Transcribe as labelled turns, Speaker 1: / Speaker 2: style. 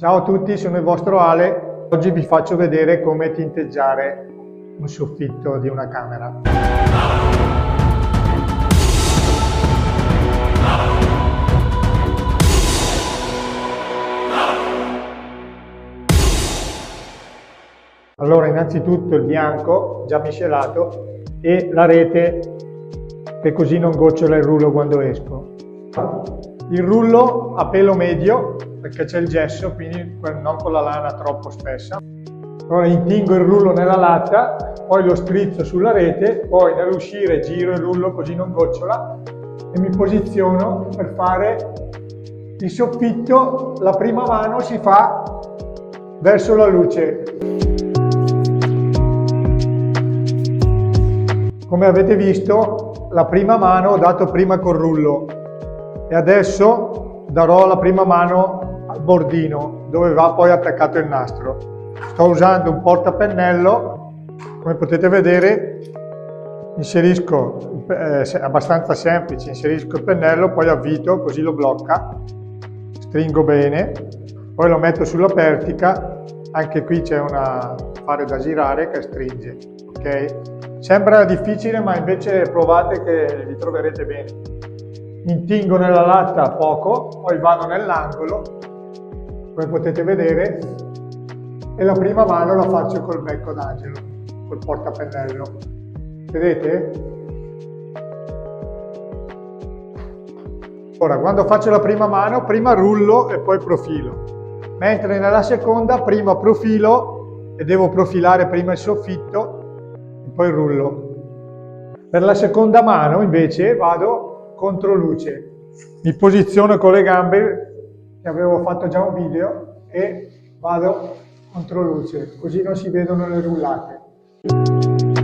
Speaker 1: Ciao a tutti, sono il vostro Ale. Oggi vi faccio vedere come tinteggiare un soffitto di una camera. Allora, innanzitutto il bianco già miscelato e la rete, che così non gocciola il rullo quando esco. Il rullo a pelo medio, perché c'è il gesso, quindi non con la lana troppo spessa. Allora intingo il rullo nella latta, poi lo strizzo sulla rete, poi nell'uscire giro il rullo così non gocciola e mi posiziono per fare il soffitto. La prima mano si fa verso la luce. Come avete visto, la prima mano ho dato prima col rullo e adesso darò la prima mano al bordino dove va poi attaccato il nastro. Sto usando un portapennello, come potete vedere inserisco, abbastanza semplice, inserisco il pennello, poi avvito, così lo blocca, stringo bene, poi lo metto sulla pertica, anche qui c'è una fare da girare che stringe, ok? Sembra difficile, ma invece provate che vi troverete bene. Intingo nella latta poco, poi vado nell'angolo, come potete vedere, e la prima mano la faccio col becco d'angelo, col portapennello. Vedete? Ora, quando faccio la prima mano, prima rullo e poi profilo. Mentre nella seconda, prima profilo e devo profilare prima il soffitto e poi rullo. Per la seconda mano, invece, vado contro luce. Mi posiziono con le gambe, che avevo fatto già un video, e vado contro luce, così non si vedono le rullate.